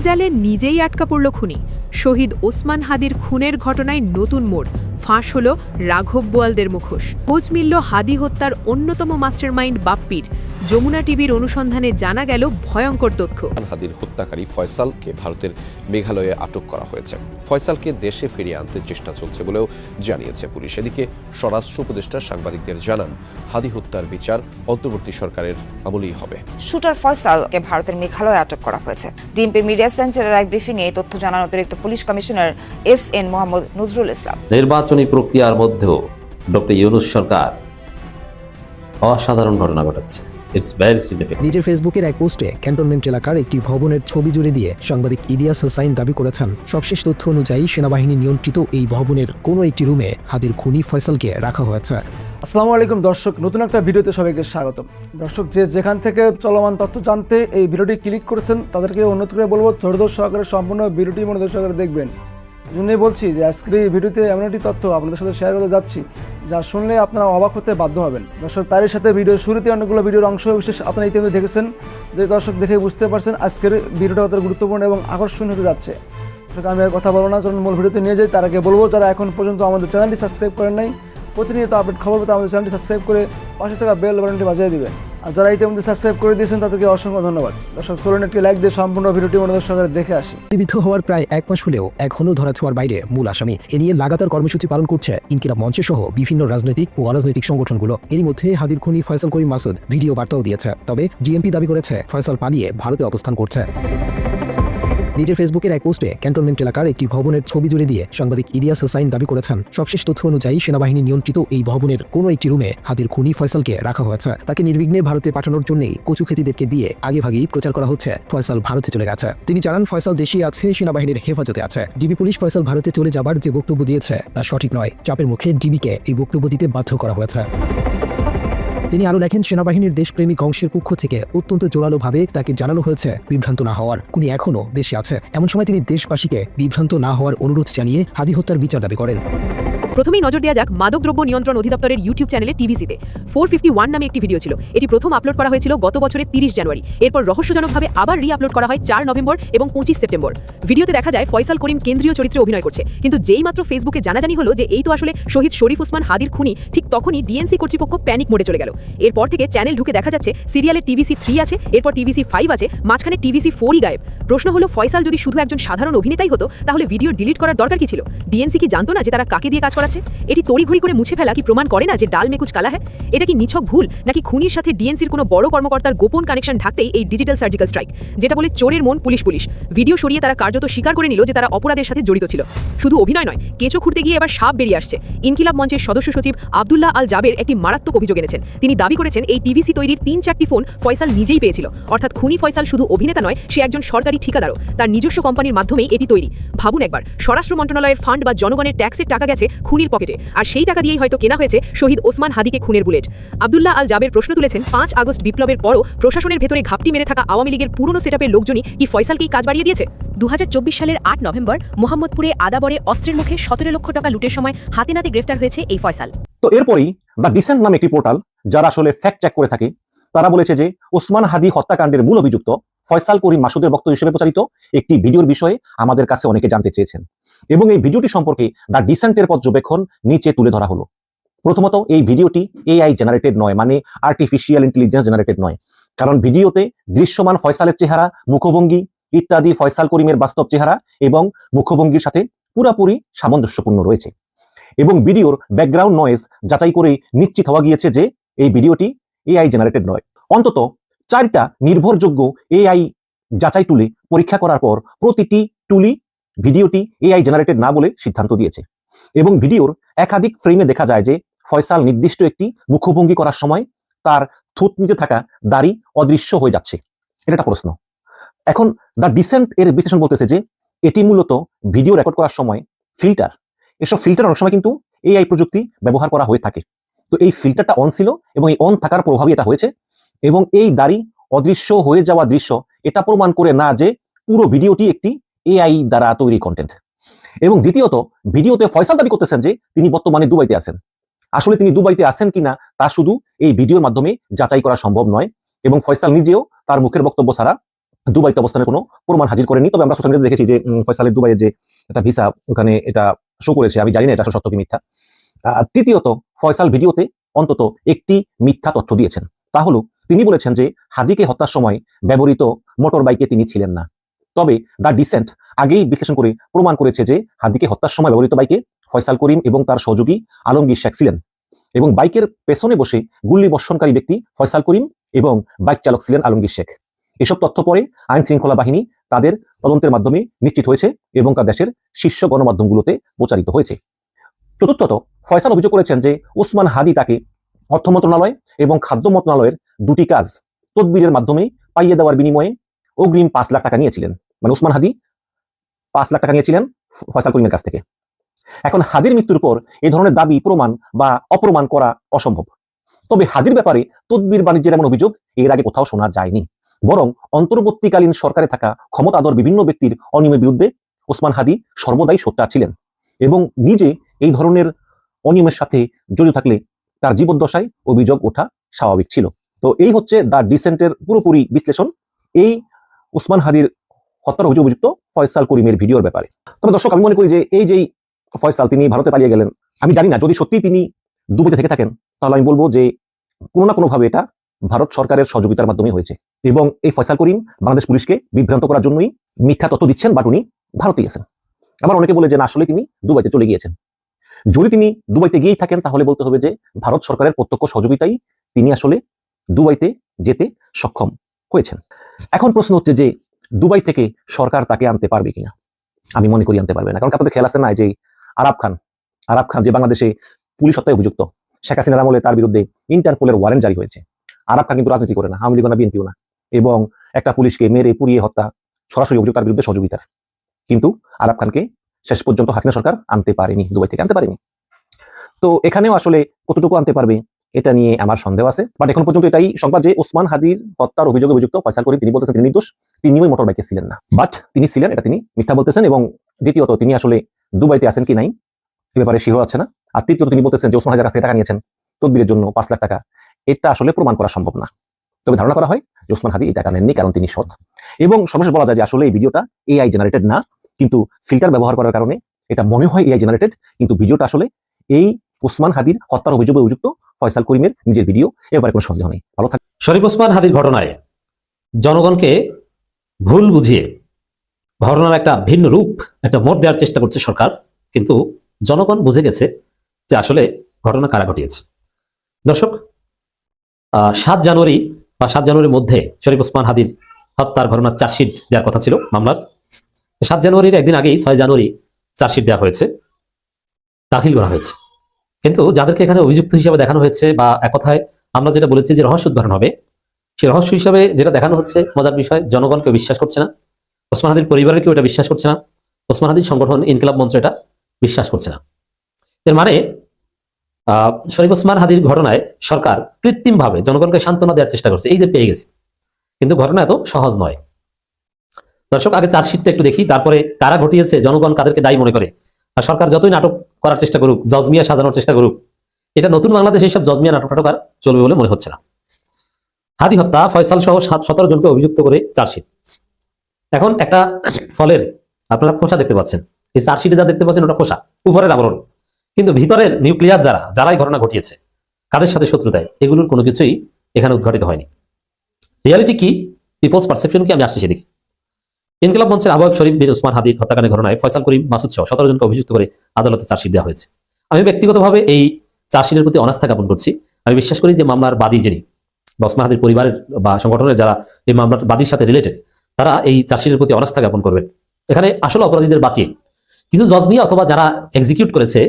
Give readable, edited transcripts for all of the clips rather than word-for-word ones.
জালে নিজেই আটকা পড়ল খুনি। শহীদ ওসমান হাদির খুনের ঘটনায় নতুন মোড়, ফাঁস হল রাঘব বোয়ালদের মুখোশ। খোঁজ মিলল হাদি হত্যার অন্যতম মাস্টারমাইন্ড বাপ্পির। যমুনা টিভির অনুসন্ধানে জানা গেল ভয়ঙ্কর তথ্য। হাদির হত্যাকারী ফয়সালকে ভারতের মেঘালয়ে আটক করা হয়েছে। ফয়সালকে দেশে ফিরিয়ে আনতে চেষ্টা চলছে বলেও জানিয়েছে পুলিশ। এদিকে স্বরাষ্ট্র উপদেষ্টা সাংবাদিকদের জানান, হাদি হত্যার বিচার অন্তর্বর্তী সরকারের আমলেই হবে। শুটার ফয়সালকে ভারতের মেঘালয়ে আটক করা হয়েছে। ডিএমপির মিডিয়া সেন্টারের এক ব্রিফিংয়ে এই তথ্য জানান অতিরিক্ত police commissioner S N. Mohammad Nazrul Islam. নির্বাচনী প্রক্রিয়ার মধ্যেও ডক্টর ইউনূস সরকার অসাধারণ ঘটনা ঘটাচ্ছে। নিজের ফেসবুকের এক পোস্টে ক্যান্টনমেন্ট এলাকার একটি ভবনের ছবি জুড়ে দিয়ে সাংবাদিক ইলিয়াস হোসাইন দাবি করেছেন, সবশেষ তথ্য অনুযায়ী সেনাবাহিনী নিয়ন্ত্রিত এই ভবনের কোনো একটি রুমে হাদির খুনি ফয়সালকে রাখা হয়েছে। আসসালামু আলাইকুম দর্শক, নতুন একটা ভিডিওতে সবাইকে স্বাগতম। দর্শক, যেখান থেকে চলমান তথ্য জানতে এই ভিডিওটি ক্লিক করেছেন তাদেরকে অনুরোধ করে বলবো ধৈর্য সহকারে সম্পূর্ণ ভিডিওটি মনোযোগ সহকারে দেখবেন। জন্যই বলছি যে আজকের এই ভিডিওতে এমন একটি তথ্য আপনাদের সাথে শেয়ার করতে যাচ্ছি যা শুনলে আপনারা অবাক হতে বাধ্য হবেন। দর্শক, তারই সাথে ভিডিওর শুরুতে অনেকগুলো ভিডিওর অংশ বিশেষ আপনারা ইতিমধ্যে দেখেছেন, যে দর্শক দেখে বুঝতে পারছেন আজকের ভিডিওটা কত গুরুত্বপূর্ণ এবং আকর্ষণীয় হতে যাচ্ছে। দর্শক, আমি আর কথা বলবো না, চলুন মূল ভিডিওতে নিয়ে যাই। তার আগে বলবো, যারা এখন পর্যন্ত আমাদের চ্যানেলটি সাবস্ক্রাইব করেন নাই, প্রতিনিয়ত আপডেট খবর পেতে আমাদের চ্যানেলটি সাবস্ক্রাইব করে পাশে থাকা বেল বাটনটি বাজিয়ে দিবেন। আর যারা ইতিমধ্যে সাবস্ক্রাইব করে দিয়েছেন তাদেরকে অসংখ্য ধন্যবাদ। দর্শক, চলুন একটি লাইক দিয়ে সম্পূর্ণ ভিডিওটি মনোযোগ সহকারে দেখে আসি। গুলিবিদ্ধ হওয়ার প্রায় এক মাস হলেও এখনও ধরাছোঁয়ার বাইরে মূল আসামি। এ নিয়ে লাগাতার কর্মসূচি পালন করছে ইনকিলাব মঞ্চ সহ বিভিন্ন রাজনৈতিক ও অরাজনৈতিক সংগঠনগুলো। এরই মধ্যে হাদির খুনি ফয়সাল করিম মাসুদ ভিডিও বার্তাও দিয়েছে। তবে ডিএমপি দাবি করেছে ফয়সাল পালিয়ে ভারতে অবস্থান করছে। নিজের ফেসবুকের এক পোস্টে ক্যান্টনমেন্ট এলাকার একটি ভবনের ছবি জুড়ে দিয়ে সাংবাদিক ইলিয়াস হোসাইন দাবি করেছেন, সবশেষ তথ্য অনুযায়ী সেনাবাহিনী নিয়ন্ত্রিত এই ভবনের কোনো একটি রুমে হাদির খুনি ফয়সালকে রাখা হয়েছে। তাকে নির্বিঘ্নে ভারতে পাঠানোর জন্যই কচুখেতিদেরকে দিয়ে আগেভাগেই প্রচার করা হচ্ছে ফয়সাল ভারতে চলে গেছে। তিনি জানান, ফয়সাল দেশে আছে, সেনাবাহিনীর হেফাজতে আছে। ডিবি পুলিশ ফয়সাল ভারতে চলে যাবার যে বক্তব্য দিয়েছে তা সঠিক নয়। চাপের মুখে ডিবিকে এই বক্তব্য দিতে বাধ্য করা হয়েছে। তিনি আরও লেখেন, সেনাবাহিনীর দেশপ্রেমিক অংশের পক্ষ থেকে অত্যন্ত জোরালোভাবে তাকে জানানো হয়েছে বিভ্রান্ত না হওয়ার। খুনি এখনও দেশে আছে। এমন সময় তিনি দেশবাসীকে বিভ্রান্ত না হওয়ার অনুরোধ জানিয়ে হাদি হত্যার বিচার দাবি করেন। প্রথমেই নজর দেওয়া যাক মাদকদ্রব্য নিয়ন্ত্রণ অধিদপ্তরের ইউটিউব চ্যানেলে টিভিসিতে 451 নামে একটি ভিডিও ছিল। এটি প্রথম আপলোড করা হয়েছিল গত বছরের 30 জানুয়ারি। এরপর রহস্যজনকভাবে আবার রি-আপলোড করা হয় 4 নভেম্বর এবং 25 সেপ্টেম্বর। ভিডিওতে দেখা যায় ফয়সাল করিম কেন্দ্রীয় চরিত্রে অভিনয় করছে, কিন্তু যেই মাত্র ফেসবুকে জানাজানি হলো যে এই তো আসলে শহীদ শরীফ ওসমান হাদির খুনি, ঠিক তখনই ডিএনসি কর্তৃপক্ষ প্যানিক মোডে চলে গেল। এরপর থেকে চ্যানেল ঢুকে দেখা যাচ্ছে সিরিয়ালে টিভিসি 3 আছে, এরপর টিভিসি 5 আছে, মাঝখানে টিভিসি 4ই গায়েব। প্রশ্ন হলো, ফয়সাল যদি শুধু একজন সাধারণ অভিনেতাই হতো তাহলে ভিডিও ডিলিট করার দরকার কি ছিল? ডিএনসি কি জানতো না যে তারা কাকে দিয়ে কাজ করাচ্ছে? এটি তড়িঘড়ি করে মুছে ফেলা কি প্রমাণ করে না যে ডাল মে কুছ কালা হ্যায়? এটা কি নিছক ভুল, নাকি খুনির সাথে ডিএনসির কোনো বড় কর্মকর্তার গোপন কানেকশন ঢাকতেই এই ডিজিটাল সার্জিক্যাল স্ট্রাইক, যেটা বলে চোরের মন পুলিশ? ভিডিও সরিয়ে তারা কার্যত স্বীকার করে নিল যে তারা অপরাধের সাথে জড়িত ছিল। শুধু অভিনয় নয়, কেঁচো খুঁড়তে গিয়ে এবার সাপ বেরিয়ে আসছে। ইনকিলাব মঞ্চের সদস্য সচিব আব্দুল্লাহ আল জাবের একটি মারাত্মক অভিযোগ এনেছেন। তিনি দাবি করেছেন এই টিভিসি তৈরির 3-4টি ফোন ফয়সাল নিজেই পেয়েছিল। অর্থাৎ খুনি ফয়সাল শুধু অভিনেতা নয়, সে একজন সরকারি ঠিকাদারও। তার নিজস্ব কোম্পানির মাধ্যমেই এটি তৈরি। ভাবুন একবার, স্বরাষ্ট্র মন্ত্রণালয়ের ফান্ড বা জনগণের ট্যাক্সের টাকা গেছে খুনির পকেটে, আর সেই টাকা দিয়েই হয়তো কেনা হয়েছে শহীদ ওসমান হাদিকে খুনের বুলেট। আব্দুল্লাহ আল জাবের প্রশ্ন তুলেছেন, 5 আগস্ট বিপ্লবের পরও প্রশাসনের ভেতরে ঘাপটি মেরে থাকা আওয়ামী লীগের পুরনো সেটআপের লোকজনই কি ফয়সালকেই কাজ বাড়িয়ে দিয়েছে? 2024 সালের 8 নভেম্বর মোহাম্মদপুরে আদাবরে অস্ত্রের মুখে 17 লক্ষ টাকা লুটের সময় হাতে নাতে গ্রেফতার হয়েছে এই ফয়সাল। তো এরপরই দ্য ডিসেন্ট নামে একটি পোর্টাল, যারা আসলে ফ্যাক্ট চেক করে থাকে, তারা বলেছে যে ওসমান হাদি হত্যাকাণ্ডের মূল অভিযুক্ত ফয়সাল করিম মাসুদের বক্তব্য হিসেবে প্রচারিত একটি ভিডিওর বিষয়ে আমাদের কাছে অনেকে জানতে চেয়েছেন, এবং এই ভিডিওটি সম্পর্কে দ্য ডিসেন্টের পর্যবেক্ষণ নিচে তুলে ধরা হলো। প্রথমত, এই ভিডিওটি এআই জেনারেটেড নয়, মানে আর্টিফিশিয়াল ইন্টেলিজেন্স জেনারেটেড নয়, কারণ ভিডিওতে দৃশ্যমান ফয়সালের চেহারা, মুখভঙ্গি ইত্যাদি ফয়সাল করিমের বাস্তব চেহারা এবং মুখভঙ্গির সাথে পুরাপুরি সামঞ্জস্যপূর্ণ রয়েছে। এবং ভিডিওর ব্যাকগ্রাউন্ড নয়েজ যাচাই করে নিশ্চিত হওয়া গিয়েছে যে এই ভিডিওটি এআই জেনারেটেড নয়। অন্তত 4টা নির্ভরযোগ্য এআই যাচাই টুলে পরীক্ষা করার পর প্রতিটি টুলই ভিডিওটি এআই জেনারেটেড না বলে সিদ্ধান্ত দিয়েছে। এবং ভিডিওর একাধিক ফ্রেমে দেখা যায় যে ফয়সাল নির্দিষ্ট একটি মুখভঙ্গি করার সময় তার থুতনিতে থাকা দাড়ি অদৃশ্য হয়ে যাচ্ছে। এটা একটা প্রশ্ন। এখন দ্য ডিসেন্ট এর বিশ্লেষণ বলতেছে যে এটি মূলত ভিডিও রেকর্ড করার সময় ফিল্টার, এসব ফিল্টার অনেক সময় কিন্তু এআই প্রযুক্তি ব্যবহার করা হয়ে থাকে। তো এই ফিল্টারটা অন ছিল এবং এই অন থাকার প্রভাবই এটা হয়েছে। এবং এই দাড়ি অদৃশ্য হয়ে যাওয়া দৃশ্য এটা প্রমাণ করে না যে পুরো ভিডিওটি একটি এআই দ্বারা তৈরি কন্টেন্ট। এবং দ্বিতীয়ত, ভিডিওতে ফয়সাল দাবি করতেছেন যে তিনি বর্তমানে দুবাইতে আছেন। আসলে তিনি দুবাইতে আছেন কিনা তা শুধু এই ভিডিওর মাধ্যমে যাচাই করা সম্ভব নয়, এবং ফয়সাল নিজেও তার মুখের বক্তব্য ছাড়া দুবাইতে অবস্থানের কোনো প্রমাণ হাজির করেনি। তবে আমরা সোশ্যাল মিডিয়াতে দেখেছি যে ফয়সালের দুবাইয়ের যে একটা ভিসা ওখানে এটা শো করেছে। আমি জানি না এটা আসলে সত্য কি মিথ্যা। তৃতীয়ত, ফয়সাল ভিডিওতে অন্তত একটি মিথ্যা তথ্য দিয়েছেন। তা হলো তিনি বলেছেন যে হাদিকে হত্যার সময় ব্যবহৃত মোটর বাইকে তিনি ছিলেন না। তবে দ্য ডিসেন্ট আগেই বিশ্লেষণ করে প্রমাণ করেছে যে হাদিকে হত্যার সময় ব্যবহৃত বাইকে ফয়সাল করিম এবং তার সহযোগী আলমগীর শেখ ছিলেন এবং বাইকের পেছনে বসে গুল্লি বর্ষণকারী ব্যক্তি ফয়সাল করিম এবং বাইক চালক ছিলেন আলমগীর শেখ। এসব তথ্য পরে আইন শৃঙ্খলা বাহিনী তাদের তদন্তের মাধ্যমে নিশ্চিত হয়েছে এবং তা দেশের শীর্ষ গণমাধ্যমগুলোতে প্রচারিত হয়েছে। চতুর্থত, ফয়সাল অভিযোগ করেছেন যে ওসমান হাদি তাকে অর্থ মন্ত্রণালয় এবং খাদ্য মন্ত্রণালয়ের দুটি কাজ তদবিরের মাধ্যমে পাইয়ে দেওয়ার বিনিময়ে অগ্রিম 5 লাখ টাকা নিয়েছিলেন। মানে ওসমান হাদি 5 লাখ টাকা নিয়েছিলেন ফয়সাল করিমের কাছ থেকে। এখন হাদির মৃত্যুর পর এই ধরনের দাবি প্রমাণ বা অপ্রমাণ করা অসম্ভব। তবে হাদির ব্যাপারে তদবির বাণিজ্যের এমন অভিযোগ এর আগে কোথাও শোনা যায়নি। বরং অন্তর্বর্তীকালীন সরকারে থাকা ক্ষমতাধর বিভিন্ন ব্যক্তির অনিয়মের বিরুদ্ধে ওসমান হাদি সর্বদাই সোচ্চার ছিলেন এবং নিজে এই ধরনের অনিয়মের সাথে জড়িত থাকলে তার জীবদ্দশায় অভিযোগ ওঠা স্বাভাবিক ছিল। তো এই হচ্ছে দ্য ডিসেন্টের পুরোপুরি বিশ্লেষণ এই ওসমান হাদির হত্যার অভিযুক্ত ফয়সাল করিমের ভিডিওর ব্যাপারে। তবে দর্শক, আমি মনে করি যে এই যেই ফয়সাল তিনি ভারতে পালিয়ে গেলেন, আমি জানি না যদি সত্যি তিনি দুবাইতে থেকে থাকেন তাহলে আমি বলবো যে কোনো না কোনোভাবে এটা ভারত সরকারের সহযোগিতার মাধ্যমে হয়েছে এবং এই ফয়সাল করিম বাংলাদেশ পুলিশকে বিভ্রান্ত করার জন্যই মিথ্যা তথ্য দিচ্ছেন, বাট উনি ভারতেই আছেন। আবার অনেকে বলে যে না, আসলে তিনি দুবাইতে চলে গিয়েছেন। যদি তিনি দুবাইতে গিয়েই থাকেন তাহলে বলতে হবে যে ভারত সরকারের প্রত্যক্ষ সহযোগিতাই তিনি আসলে দুবাইতে যেতে সক্ষম হয়েছেন। এখন প্রশ্ন হচ্ছে যে দুবাই থেকে সরকার তাকে আনতে পারবে কিনা। আমি মনে করি আনতে পারবে না, কারণ আপনাদের খেয়াল আছে না যে আরাব খান যে বাংলাদেশে পুলিশ হত্যায় অভিযুক্ত, শেখ হাসিনার আমলে তার বিরুদ্ধে ইন্টারপোলের ওয়ারেন্ট জারি হয়েছে। আরাব খান কিন্তু রাজনীতি করে না, আওয়ামী লীগ না বিএনপিও না, এবং একটা পুলিশকে মেরে পুড়িয়ে হত্যা সরাসরি অভিযোগ তার বিরুদ্ধে সহযোগিতার। কিন্তু আরাব খানকে শেষ পর্যন্ত হাসিনা সরকার আনতে পারেনি, দুবাই থেকে আনতে পারেনি। তো এখানেও আসলে কতটুকু আনতে পারবে এটা নিয়ে আমার সন্দেহ আছে। বাট এখন পর্যন্ত এটাই সংবাদ যে ওসমান হাদির হত্যার অভিযোগে অভিযুক্ত ফয়সাল করিম তিনি বলতেছেন তিনি নির্দোষ, তিনি ওই মোটর বাইকে ছিলেন না, বাট তিনি ছিলেন এটা তিনি মিথ্যা বলতেছেন। এবং দ্বিতীয়ত, তিনি আসলে দুবাইতে আছেন কি নাই এ ব্যাপারে শিওর হচ্ছে না। আর তৃতীয়ত, তিনি বলতেছেন যে ওসমান হাদির কাছ থেকে টাকা নিয়েছেন তদবিরের জন্য 5 লাখ টাকা, এটা আসলে প্রমাণ করা সম্ভব না। তবে ধারণা করা হয় যে ওসমান হাদি এই টাকা নেননি, কারণ তিনি সৎ। এবং সর্বশেষ বলা যায় যে আসলে এই ভিডিওটা এআই জেনারেটেড না, কিন্তু ফিল্টার ব্যবহার করার কারণে এটা মনে হয় এআই জেনারেটেড, কিন্তু ভিডিওটা আসলে এই ওসমান হাদির হত্যার অভিযোগে অভিযুক্ত ফয়সাল করিমের নিজের ভিডিও, এবারে কোনো সন্দেহ নেই। ভালো থাকবে। শরীফ ওসমান হাদির ঘটনায় জনগণকে ভুল বুঝিয়ে ঘটনার একটা ভিন্ন রূপ, একটা মোড় দেওয়ার চেষ্টা করছে সরকার, কিন্তু জনগণ বুঝে গেছে যে আসলে ঘটনা কারা ঘটিয়েছে। দর্শক, 7 জানুয়ারি বা 7 জানুয়ারির মধ্যে শরীফ ওসমান হাদির হত্যার ঘটনার চার্জশিট দেওয়ার কথা ছিল মামলার। 7 জানুয়ারির একদিন আগেই 6 জানুয়ারি চার্জশিট দেওয়া হয়েছে, দাখিল করা হয়েছে। কিন্তু যাদেরকে এখানে অভিযুক্ত হিসেবে দেখানো হয়েছে, বা এক কথায় আমরা যেটা বলেছি যে রহস্য উদ্ঘাটন হবে, সেই রহস্য হিসাবে যেটা দেখানো হচ্ছে, মজার বিষয়, জনগণকে বিশ্বাস করছে না, ওসমান হাদির পরিবারের কেউ এটা বিশ্বাস করছে না, ওসমান হাদির সংগঠন ইনকিলাব মঞ্চ এটা বিশ্বাস করছে না। এর মানে শরীফ ওসমান হাদির ঘটনায় সরকার কৃত্রিমভাবে জনগণকে সান্ত্বনা দেওয়ার চেষ্টা করছে, এই যে পেয়ে গেছে। কিন্তু ঘটনা এত সহজ নয়। দর্শক, আগে চার্জশিটটা একটু দেখি, তারপরে কারা ঘটিয়েছে, জনগণ কাদেরকে দায়ী মনে করে। আর সরকার যতই নাটক করার চেষ্টা করুক, জজমিয়া সাজানোর চেষ্টা করুক, এটা নতুন বাংলাদেশে এইসব জজমিয়া নাটক আর চলবে বলে মনে হচ্ছে না। হাদি হত্যা, ফয়সাল সহ 17 জনকে অভিযুক্ত করে চার্জশিট। এখন একটা ফলের আপনারা খোসা দেখতে পাচ্ছেন, এই চার্জশিটে যা দেখতে পাচ্ছেন ওটা খোসা, উপরের আবরণ, কিন্তু ভিতরের নিউক্লিয়াস যারাই ঘটনা ঘটিয়েছে, কাদের সাথে শত্রুতায়, এগুলোর কোনো কিছুই এখানে উদ্ঘাটিত হয়নি। রিয়ালিটি কি, পিপলস পারসেপশন কি, আমি আসছি সেদিকে। ইনকিলাব মঞ্চের আহ্বায়ক শরীফ বিন ওসমান হাদির হত্যাকাণ্ডের ঘটনায় ফয়সাল করিম, মাসুদ সহ 17 জনকে অভিযুক্ত করে আদালতে চার্জশিট দেওয়া হয়েছে। আমি ব্যক্তিগতভাবে এই চার্জশিটের প্রতি অনাস্থা জ্ঞাপন করছি। আমি বিশ্বাস করি যে মামলার বাদী যিনি বা ওসমান হাদির পরিবারের বা সংগঠনের যারা এই মামলার বাদীর সাথে রিলেটেড, তারা এই চার্জশিটের প্রতি অনাস্থা জ্ঞাপন করবেন। এখানে আসলে অপরাধীদের বাঁচিয়ে কিন্তু জজমিয়া অথবা যারা এক্সিকিউট করেছে,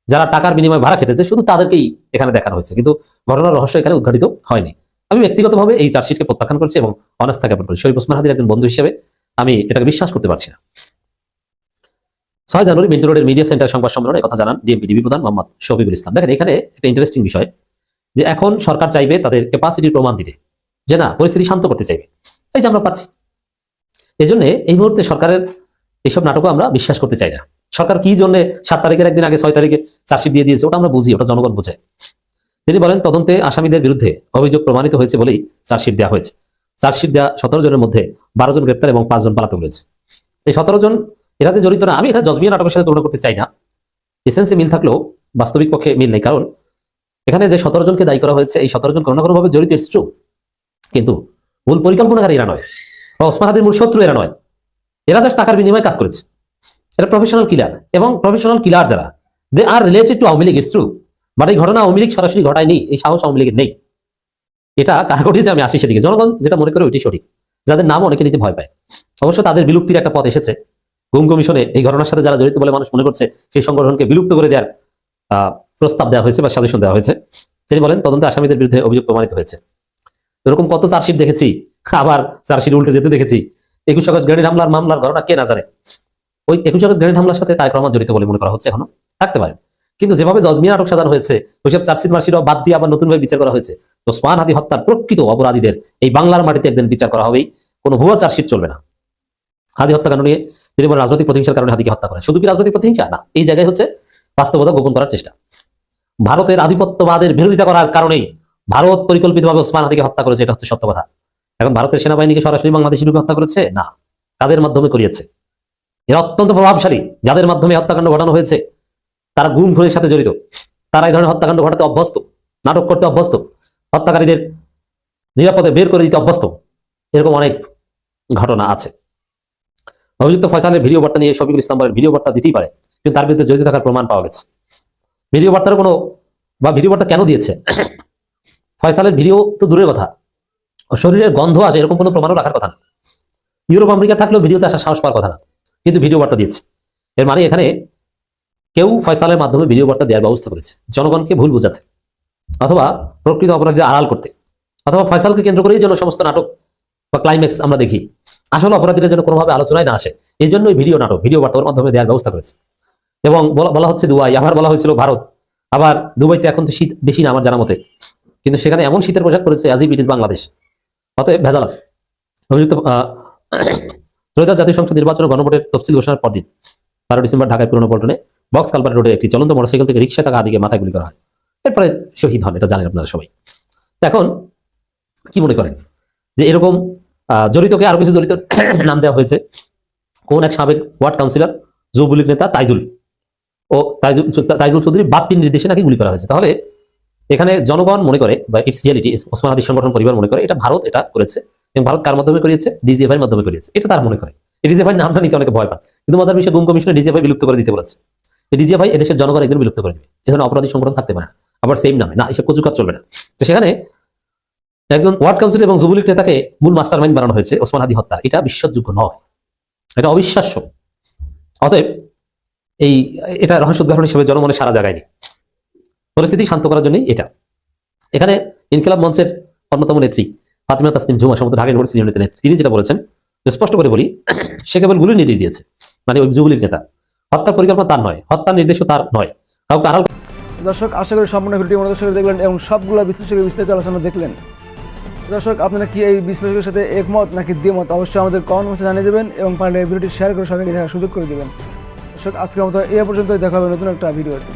যারা টাকার বিনিময়ে ভাড়া খেটেছে, শুধু তাদেরকেই এখানে দেখানো হয়েছে, কিন্তু ঘটনার রহস্য এখানে উদ্ঘাটিত হয়নি। আমি ব্যক্তিগতভাবে এই চার্জশিটকে প্রত্যাখ্যান করছি এবং অনাস্থা জ্ঞাপন করছি। শরীফ ওসমান হাদির একজন বন্ধু হিসেবে আমি এটাকে বিশ্বাস করতে পারছি না। 6 জানুয়ারি মিন্টু রোডের মিডিয়া সেন্টার সংবাদ সম্মেলনে কথা জানান ডিএমপি ডিবি প্রধান মোহাম্মদ শফিকুল ইসলাম। দেখেন, এখানে একটা ইন্টারেস্টিং বিষয় যে এখন সরকার চাইবে তাদের ক্যাপাসিটির প্রমাণ দিতে, যে না, পরিস্থিতি শান্ত করতে চাইবে, এই যে আমরা পাচ্ছি। এই জন্য এই মুহূর্তে সরকারের এইসব নাটকও আমরা বিশ্বাস করতে চাই না। সরকার কি জন্য 7 তারিখের একদিন আগে 6 তারিখে চার্জশিট দিয়ে দিয়েছে, ওটা আমরা বুঝি, ওটা জনগণ বোঝে। তিনি বলেন তদন্তে আসামিদের বিরুদ্ধে অভিযোগ প্রমাণিত হয়েছে বলেই চার্জশিট দেওয়া হয়েছে। চার্জশিট দেওয়া 17 জনের মধ্যে 12 জন গ্রেপ্তার এবং 5 জন পলাতক রয়েছে। এই 17 জন এরা যে জড়িত না, আমি এখানে জজমিয়া নাটকের সাথে তুলনা করতে চাই না, এসেন্সে মিল থাকলেও বাস্তবিক পক্ষে মিল নেই। কারণ এখানে যে 17 জনকে দায়ী করা হয়েছে, এই 17 জন কোনো না কোনোভাবে জড়িত, ইটস ট্রু, কিন্তু মূল পরিকল্পনাকারী এরা নয়, বা ওসমান হাদির মূল শত্রু এরা নয়। এরা জাস্ট টাকার বিনিময়ে কাজ করেছে। এরা প্রফেশনাল কিলার, এবং প্রফেশনাল কিলার যারা, they are related to Awami League, it's true, but এই ঘটনা আওয়ামী লীগ সরাসরি ঘটায়নি, এই সাহস আওয়ামী লীগের নেই। এটা কারা ঘটিয়েছে আমি আসি সেদিকে। জনগণ যেটা মনে করে ওইটি সঠিক, যাদের নাম অনেকে নিতে ভয় পায়। অবশ্য তাদের বিলুপ্তির একটা পথ এসেছে। গুম কমিশনে এই ঘটনার সাথে যারা জড়িত বলে মানুষ মনে করছে, সেই সংগঠনকে বিলুপ্ত করে দেওয়ার প্রস্তাব দেওয়া হয়েছে বা সাজেশন দেওয়া হয়েছে। তিনি বলেন তদন্তে আসামিদের বিরুদ্ধে অভিযোগ প্রমাণিত হয়েছে। এরকম কত চার্জশিট দেখেছি, আবার চার্জশিট উল্টে যেতে দেখেছি। 21 আগস্ট গ্রেনেড হামলার মামলার ঘটনা কে না জানে। ওই 21 আগস্ট গ্রেনেড হামলার সাথে তারেক রহমান জড়িত বলে মনে করা হচ্ছে, এখনো থাকতে পারে। কিন্তু যেভাবে জজমিয়া নাটক সাজানো হয়েছে, ওইসব চার্জশিট মার্কশিটও বাদ দিয়ে আবার নতুনভাবে বিচার করা হয়েছে। তো ওসমান হাদি হত্যার প্রকৃত অপরাধীদের এই বাংলার মাটিতে একদিন বিচার করা হবেই, কোনো ভুয়া চার্জশিট চলবে না। হাদি হত্যাকাণ্ড নিয়ে তিনি বলেন রাজনৈতিক প্রতিহিংসার কারণে হাদিকে হত্যা করে। শুধু কি রাজনৈতিক প্রতিহিংসা না, এই জায়গায় হচ্ছে বাস্তবতা গোপন করার চেষ্টা। ভারতের আধিপত্যবাদের বিরোধিতা করার কারণেই ভারত পরিকল্পিতভাবে ওসমান হাদিকে হত্যা করেছে, এটা হচ্ছে সত্য কথা। এখন ভারতের সেনাবাহিনীকে সরাসরি বাংলাদেশি লোক হত্যা করেছে না, তাদের মাধ্যমে করিয়েছে। এরা অত্যন্ত প্রভাবশালী, যাদের মাধ্যমে হত্যাকাণ্ড ঘটানো হয়েছে তারা গুম খুনের সাথে জড়িত, তারা এই ধরনের হত্যাকাণ্ড ঘটাতে অভ্যস্ত, নাটক করতে অভ্যস্ত, হত্যাকারীদের নিরাপদে বের করে দিতে অভ্যস্ত। এরকম অনেক ঘটনা আছে। অভিযুক্ত ফয়সালের ভিডিও বার্তা নিয়ে শফিকুল ইসলাম বলেন ভিডিও বার্তা দিতেই পারে, কিন্তু তার বিরুদ্ধে জড়িত থাকার প্রমাণ পাওয়া গেছে। ভিডিও বার্তার কোনো বা ভিডিও বার্তা কেন দিয়েছে, ফয়সালের ভিডিও তো দূরের কথা, শরীরের গন্ধ আসে এরকম কোনো প্রমাণও রাখার কথা না। ইউরোপ আমেরিকা থাকলেও ভিডিওতে আসার সাহস পাওয়ার কথা না, কিন্তু ভিডিও বার্তা দিয়েছে। এর মানে এখানে কেউ ফয়সালের মাধ্যমে ভিডিও বার্তা দেওয়ার ব্যবস্থা করেছে জনগণকে ভুল বোঝাতে, অথবা প্রকৃত অপরাধীদের আড়াল করতে, অথবা ফয়সালকে কেন্দ্র করেই যেন সমস্ত নাটক বা ক্লাইম্যাক্স আমরা দেখি, আসলে অপরাধীরা যেন কোনোভাবে আলোচনায় না আসে, এই জন্যই ভিডিও নাটক ভিডিও বার্তার মাধ্যমে দেওয়ার ব্যবস্থা করেছে। এবং বলা হচ্ছে দুবাই, আবার বলা হয়েছিল ভারত, আবার দুবাইতে এখন তো শীত বেশি না আমার জানা মতে, কিন্তু সেখানে এমন শীতের পোশাক করেছে as if it is Bangladesh. অতএব ভেজাল আছে। অভিযুক্ত ত্রয়োদশ জাতীয় সংসদ নির্বাচন ও গণভোটের তফসিল ঘোষণার পরদিন 12 ডিসেম্বর ঢাকায় পুরনো পল্টনে বক্স কালভার্ট রোডে একটি চলন্ত মোটরসাইকেল থেকে রিকশা থাকা আদিকে মাথায় গুলি করা হয়। এরপরে শহীদ হন, এটা জানেন আপনারা সবাই। এখন কি মনে করেন যে এরকম জড়িতকে আরো কিছু জড়িত নাম দেওয়া হয়েছে? কোন এক সাবেক ওয়ার্ড কাউন্সিলর যুবলীগ নেতা তাইজুল চৌধুরী বাপ্পির নির্দেশে নাকি গুলি করা হয়েছে। তাহলে এখানে জনগণ মনে করে, বা ইটস রিয়ালিটি, ওসমান হাদি সংগঠন পরিবার মনে করে এটা ভারত এটা করেছে, এবং ভারত কার মাধ্যমে করিয়েছে? ডিজিএফআই এর মাধ্যমে করিয়েছে, এটা তারা মনে করে। ডিজিএফআই নামটা নিতে অনেকে ভয় পায়, কিন্তু মজার বিষয় গুম কমিশনে ডিজিএফআই বিলুপ্ত করে দিতে বলেছে। ডিজিএফআই এদেশের জনগণ একদিন বিলুপ্ত করে দেবে, এখানে অপরাধী সংগঠন থাকতে পারে না, আবার সেম নামে না, এসব কচুকাজ চলবে না। তো সেখানে একজন ওয়ার্ড কাউন্সিলর এবং যুবলীগ নেতাকে মূল মাস্টার মাইন্ড বানানো হয়েছে ওসমান হাদি হত্যা, এটা বিশ্বাসযোগ্য নয়, এটা অবিশ্বাস্য। অতএব এটা রহস্য উদ্ঘাটন হিসেবে জনমনে সারা জায়গায়নি, পরিস্থিতি শান্ত করার জন্যই এটা। এখানে ইনকিলাব মঞ্চের অন্যতম নেত্রী ফাতিমা তাসনিম ঝুমা সম্ভবত ঢাকা ইউনিভার্সিটি নেত্রী, তিনি যেটা বলেছেন, স্পষ্ট করে বলি, সে কেবল গুলি নির্দেশ দিয়েছে, মানে ওই যুবলীগ নেতা, হত্যার পরিকল্পনা তার নয়, হত্যার নির্দেশও তার নয়, কাউকে আড়াল। দর্শক, আশা করি সম্পূর্ণ ভিডিও মনোযোগ দেখলেন এবং সবগুলো বিশ্লেষকের বিস্তারিত আলোচনা দেখলেন। দর্শক, আপনারা কি এই বিশ্লেষকের সাথে একমত নাকি দ্বিমত অবশ্যই আমাদের কমেন্ট বক্সে জানিয়ে দেবেন, এবং পারলে ভিডিওটি শেয়ার করে সবাইকে দেখার সুযোগ করে দেবেন। দর্শক, আজকের মতো এ পর্যন্তই, দেখা হবে নতুন একটা ভিডিওতে।